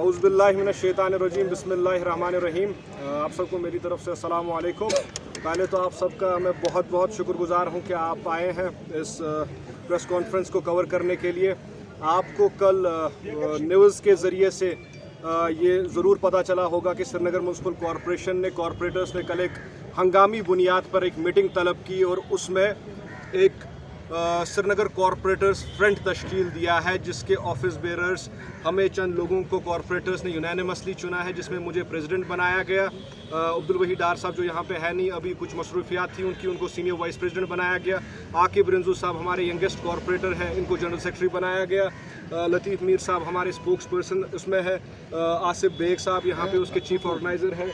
औज़ुबिल्लाहिमिनश्शैतानिर्रजीम बिस्मिल्लाहिर्रहमानिर्रहीम। आप सबको मेरी तरफ से अस्सलाम वालेकुम। पहले तो आप सबका मैं बहुत बहुत शुक्रगुजार हूँ कि आप आए हैं इस प्रेस कॉन्फ्रेंस को कवर करने के लिए। आपको कल न्यूज़ के ज़रिए से ये ज़रूर पता चला होगा कि श्रीनगर म्युनिसिपल कॉरपोरेशन ने कॉरपोरेटर्स ने कल एक हंगामी बुनियाद पर एक मीटिंग तलब की और उसमें एक श्रीनगर कॉरपोरेटर्स फ्रंट तश्कील दिया है, जिसके ऑफिस बेरर्स हमें चंद लोगों को कॉरपोरेटर्स ने यूनानिमसली चुना है, जिसमें मुझे प्रेसिडेंट बनाया गया। अब्दुल वही डार साहब जो यहाँ पे है नहीं, अभी कुछ मसरूफियात थी उनकी, उनको सीनियर वाइस प्रेसिडेंट बनाया गया। आकिब रिंजू साहब हमारे यंगेस्ट कॉरपोरेटर हैं, इनको जनरल सेक्रेटरी बनाया गया। लतीफ़ मीर साहब हमारे स्पोक्स पर्सन उसमें है। आसिफ बेग साहब यहाँ पे उसके चीफ ऑर्गेनाइज़र हैं।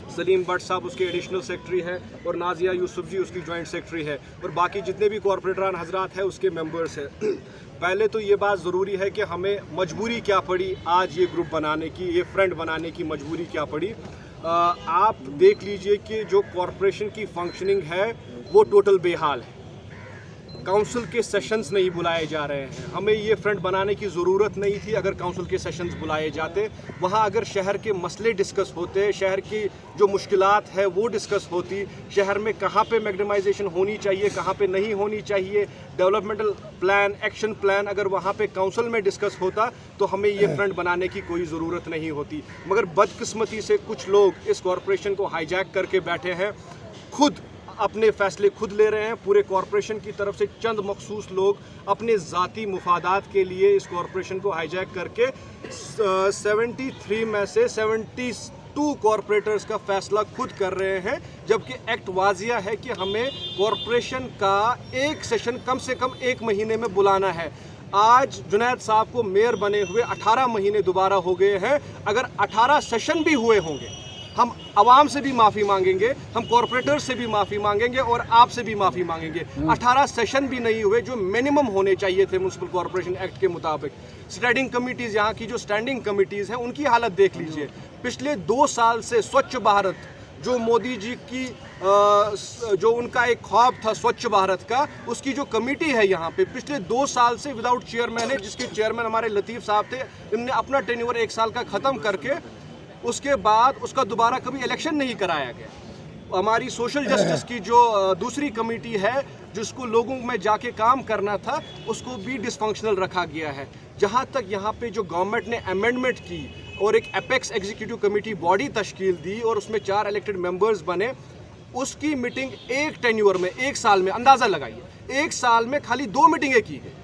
सलीम भट्ट साहब उसके एडिशनल सेक्रेटरी है और नाजिया यूसुफ जी उसकी जॉइंट सेक्रेटरी है और बाकी जितने भी कॉरपोरेटरान हजरात हैं उसके मेंबर्स हैं। पहले तो ये बात ज़रूरी है कि हमें मजबूरी क्या पड़ी आज ये ग्रुप बनाने की, ये फ्रंट बनाने की मजबूरी क्या पड़ी। आप देख लीजिए कि जो कॉरपोरेशन की फंक्शनिंग है वो टोटल बेहाल है। काउंसिल के सेशंस नहीं बुलाए जा रहे हैं। हमें ये फ्रंट बनाने की ज़रूरत नहीं थी अगर काउंसिल के सेशंस बुलाए जाते। वहाँ अगर शहर के मसले डिस्कस होते, शहर की जो मुश्किलात है वो डिस्कस होती, शहर में कहाँ पे मैग्नेमाइजेशन होनी चाहिए, कहाँ पे नहीं होनी चाहिए, डेवलपमेंटल प्लान, एक्शन प्लान अगर वहाँ पे काउंसिल में डिस्कस होता तो हमें ये फ्रंट बनाने की कोई ज़रूरत नहीं होती। मगर बदकिस्मती से कुछ लोग इस कॉरपोरेशन को हाईजैक करके बैठे हैं, खुद अपने फैसले खुद ले रहे हैं। पूरे कॉरपोरेशन की तरफ से चंद मखसूस लोग अपने ज़ाती मुफादात के लिए इस कॉरपोरेशन को हाईजैक करके 73 में से 72 कॉरपोरेटर्स का फैसला खुद कर रहे हैं, जबकि एक्ट वाजिया है कि हमें कॉरपोरेशन का एक सेशन कम से कम 1 महीने में बुलाना है। आज जुनैद साहब को मेयर बने हुए 18 महीने दोबारा हो गए हैं। अगर 18 सेशन भी हुए होंगे, हम आवाम से भी माफ़ी मांगेंगे, हम कॉरपोरेटर से भी माफ़ी मांगेंगे और आपसे भी माफ़ी मांगेंगे। 18 सेशन भी नहीं हुए जो मिनिमम होने चाहिए थे म्युनिसिपल कॉरपोरेशन एक्ट के मुताबिक। स्टैंडिंग कमिटीज़, यहाँ की जो स्टैंडिंग कमिटीज़ हैं उनकी हालत देख लीजिए। पिछले 2 साल से स्वच्छ भारत जो मोदी जी की जो उनका एक ख्वाब था स्वच्छ भारत का, उसकी जो कमेटी है यहाँ पे पिछले 2 साल से विदाउट चेयरमैन है, जिसके चेयरमैन हमारे लतीफ़ साहब थे। इनने अपना टेन्योर 1 साल का ख़त्म करके उसके बाद उसका दोबारा कभी इलेक्शन नहीं कराया गया। हमारी सोशल जस्टिस की जो दूसरी कमेटी है जिसको लोगों में जाके काम करना था, उसको भी डिसफंक्शनल रखा गया है। जहाँ तक यहाँ पे जो गवर्नमेंट ने अमेंडमेंट की और एक एपेक्स एग्जीक्यूटिव कमेटी बॉडी तश्कील दी और उसमें 4 इलेक्टेड मेंबर्स बने, उसकी मीटिंग एक टेन्योर में, 1 साल में, अंदाज़ा लगाइए 1 साल में खाली 2 मीटिंगें की गई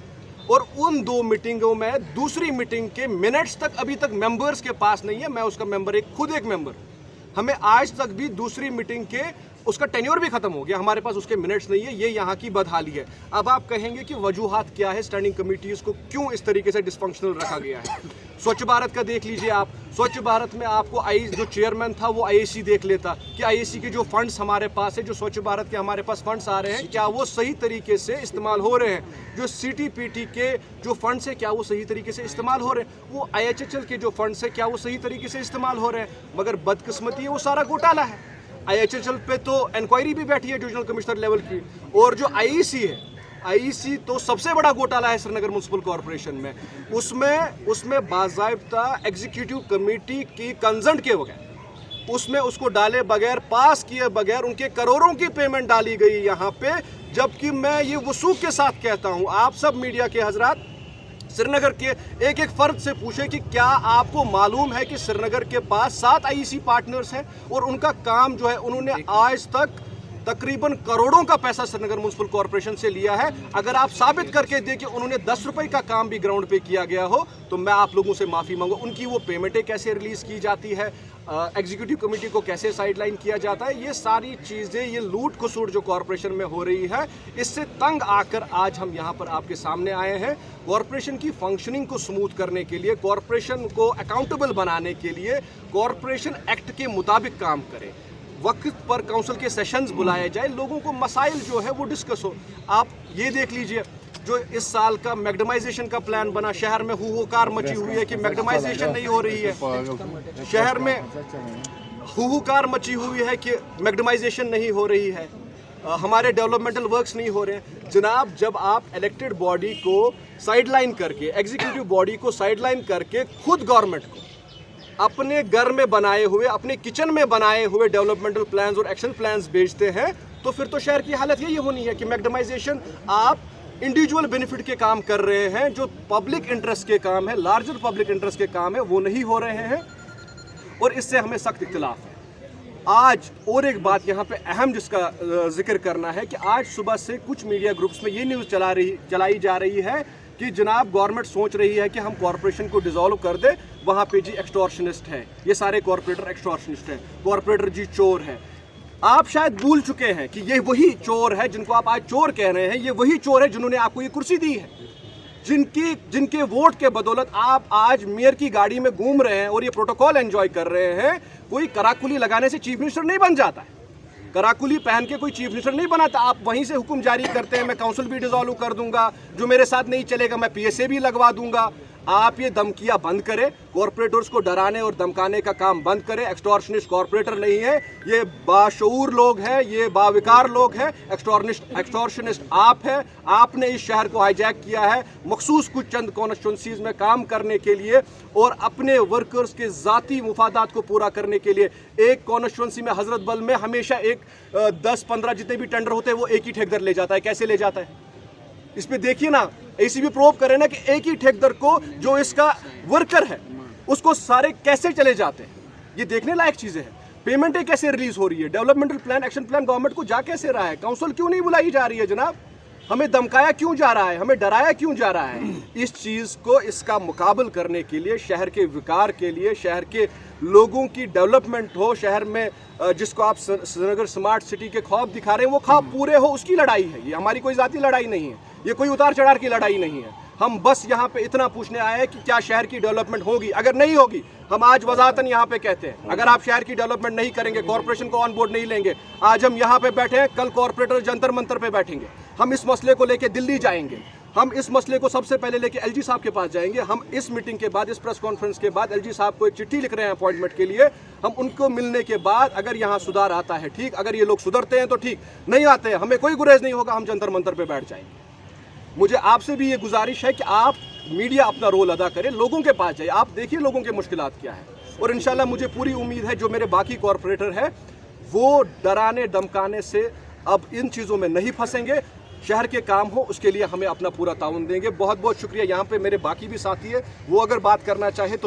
और उन 2 मीटिंगों में दूसरी मीटिंग के मिनट्स तक अभी तक मेंबर्स के पास नहीं है। मैं उसका मेंबर, खुद एक मेंबर। हमें आज तक भी दूसरी मीटिंग के उसका टेन्योर भी खत्म हो गया, हमारे पास उसके मिनट्स नहीं है। ये यहाँ की बदहाली है। अब आप कहेंगे कि वजूहात क्या है, स्टैंडिंग कमिटीज़ को क्यों इस तरीके से डिसफंक्शनल रखा गया है। स्वच्छ भारत का देख लीजिए आप। स्वच्छ भारत में आपको जो चेयरमैन था वो IAC देख लेता कि IAC के जो फंड्स हमारे पास है, जो स्वच्छ भारत के हमारे पास फंड्स आ रहे हैं, क्या वो सही तरीके से इस्तेमाल हो रहे हैं। जो CTPT के जो फंड्स है क्या वो सही तरीके से इस्तेमाल हो रहे हैं। वो IHHL के जो फंड्स है क्या वो सही तरीके से इस्तेमाल हो रहे हैं। मगर बदकिस्मती है वो सारा घोटाला है। IHHL पे तो इंक्वायरी भी बैठी है डिविजनल कमिश्नर लेवल की, और जो IEC है, IEC तो सबसे बड़ा घोटाला है श्रीनगर म्युनिसिपल कॉरपोरेशन में। उसमें बाज़ाब्ता एग्जीक्यूटिव कमेटी की कंसेंट के बगैर, उसमें उसको डाले बगैर, पास किए बगैर उनके करोड़ों की पेमेंट डाली गई यहाँ पे। जबकि मैं ये वसूख के साथ कहता हूँ, आप सब मीडिया के हजरात श्रीनगर के एक एक फर्द से पूछे कि क्या आपको मालूम है कि श्रीनगर के पास 7 IEC पार्टनर्स हैं और उनका काम जो है, उन्होंने आज तक तकरीबन करोड़ों का पैसा श्रीनगर म्युनिसिपल कॉरपोरेशन से लिया है। अगर आप साबित करके दें कि उन्होंने 10 रुपए का काम भी ग्राउंड पे किया गया हो तो मैं आप लोगों से माफ़ी मांगू। उनकी वो पेमेंटें कैसे रिलीज़ की जाती है, एग्जीक्यूटिव कमेटी को कैसे साइडलाइन किया जाता है, ये सारी चीज़ें, ये लूट खसूट जो कॉरपोरेशन में हो रही है, इससे तंग आकर आज हम यहाँ पर आपके सामने आए हैं। कॉरपोरेशन की फंक्शनिंग को स्मूथ करने के लिए, कॉरपोरेशन को अकाउंटेबल बनाने के लिए कॉरपोरेशन एक्ट के मुताबिक काम करें, वक्त पर काउंसिल के सेशंस बुलाए जाए, लोगों को मसाइल जो है वो डिस्कस हो। आप ये देख लीजिए, जो इस साल का मैग्नेमाइजेशन का प्लान बना, शहर में हुहुकार मची हुई है कि मैग्नेमाइजेशन नहीं हो रही है। शहर में हुहुकार मची हुई है कि मैग्नेमाइजेशन नहीं हो रही है, हमारे डेवलपमेंटल वर्क्स नहीं हो रहे हैं। जनाब, जब आप इलेक्टेड बॉडी को साइडलाइन करके, एग्जीक्यूटिव बॉडी को साइडलाइन करके खुद गवर्नमेंट को अपने घर में बनाए हुए, अपने किचन में बनाए हुए डेवलपमेंटल प्लान्स और एक्शन प्लान्स बेचते हैं, तो फिर तो शहर की हालत यही होनी है कि मैक्सिमाइजेशन, आप इंडिविजुअल बेनिफिट के काम कर रहे हैं, जो पब्लिक इंटरेस्ट के काम है, लार्जर पब्लिक इंटरेस्ट के काम है, वो नहीं हो रहे हैं और इससे हमें सख्त इख्तिलाफ है। आज और एक बात यहाँ पे अहम जिसका जिक्र करना है कि आज सुबह से कुछ मीडिया ग्रुप्स में ये न्यूज़ चलाई जा रही है कि जनाब गवर्नमेंट सोच रही है कि हम कॉरपोरेशन को डिसॉल्व कर दे, वहाँ पे जी एक्सटॉर्शनिस्ट है, ये सारे कॉरपोरेटर एक्सटॉर्शनिस्ट हैं, कॉरपोरेटर जी चोर हैं। आप शायद भूल चुके हैं कि ये वही चोर है जिनको आप आज चोर कह रहे हैं, ये वही चोर है जिन्होंने आपको ये कुर्सी दी है, जिनके वोट के बदौलत आप आज मेयर की गाड़ी में घूम रहे हैं और ये प्रोटोकॉल एंजॉय कर रहे हैं। कोई कराकुली लगाने से चीफ मिनिस्टर नहीं बन जाता है, कराकुली पहन के कोई चीफ मिनिस्टर नहीं बनाता। आप वहीं से हुक्म जारी करते हैं, मैं काउंसिल भी डिसॉल्व कर दूंगा, जो मेरे साथ नहीं चलेगा मैं पीएसए भी लगवा दूंगा। आप ये धमकियां बंद करें, कॉरपोरेटर्स को डराने और धमकाने का काम बंद करें। एक्सटॉर्शनिस्ट कॉरपोरेटर नहीं है, ये बाशऊर लोग हैं, ये बाविकार लोग हैं। एक्सटॉर्शनिस्ट आप हैं, आपने इस शहर को हाईजैक किया है मखसूस कुछ चंद कॉन्स्टिट्यूंसीज में काम करने के लिए और अपने वर्कर्स के ज़ाती मुफादात को पूरा करने के लिए। एक कॉन्स्टिट्यूंसी में हजरत बल में हमेशा एक 10-15 जितने भी टेंडर होते हैं वो एक ही ठेकेदार ले जाता है। कैसे ले जाता है? इस पे देखिए ना, एसीबी प्रूव करे ना कि एक ही ठेकेदार को जो इसका वर्कर है उसको सारे कैसे चले जाते हैं। ये देखने लायक चीजें हैं। पेमेंटें कैसे रिलीज हो रही है, developmental plan, action plan government को जा कैसे रहा है, काउंसिल क्यों नहीं बुलाई जा रही है जनाब, हमें धमकाया क्यों जा रहा है, हमें डराया क्यों जा रहा है। इस चीज को, इसका मुकाबल करने के लिए, शहर के विकार के लिए, शहर के लोगों की डेवलपमेंट हो, शहर में जिसको आप श्रीनगर स्मार्ट सिटी के ख्वाब दिखा रहे हैं वो ख्वाब पूरे हो, उसकी लड़ाई है। ये हमारी कोई जाती लड़ाई नहीं है, ये कोई उतार चढ़ाव की लड़ाई नहीं है। हम बस यहाँ पे इतना पूछने आए हैं कि क्या शहर की डेवलपमेंट होगी। अगर नहीं होगी, हम आज वजाहतन यहाँ पे कहते हैं, अगर आप शहर की डेवलपमेंट नहीं करेंगे, कॉर्पोरेशन को ऑन बोर्ड नहीं लेंगे, आज हम यहाँ पे बैठे हैं, कल कॉर्पोरेटर जंतर मंतर पे बैठेंगे। हम इस मसले को लेके दिल्ली जाएंगे, हम इस मसले को सबसे पहले लेके एलजी साहब के पास जाएंगे। हम इस मीटिंग के बाद, इस प्रेस कॉन्फ्रेंस के बाद एलजी साहब को एक चिट्ठी लिख रहे हैं अपॉइंटमेंट के लिए। हम उनको मिलने के बाद अगर यहाँ सुधार आता है ठीक, अगर ये लोग सुधरते हैं तो ठीक, नहीं आते हैं हमें कोई गुरेज नहीं होगा, हम जंतर मंतर पे बैठ जाएंगे। मुझे आपसे भी ये गुजारिश है कि आप मीडिया अपना रोल अदा करें, लोगों के पास जाइए, आप देखिए लोगों के मुश्किलात क्या है। और इंशाल्लाह मुझे पूरी उम्मीद है जो मेरे बाकी कॉरपोरेटर हैं वो डराने धमकाने से अब इन चीज़ों में नहीं फंसेंगे। शहर के काम हो उसके लिए हमें अपना पूरा ताउन देंगे। बहुत बहुत शुक्रिया। यहाँ पे मेरे बाकी भी साथी है, वो अगर बात करना चाहे तो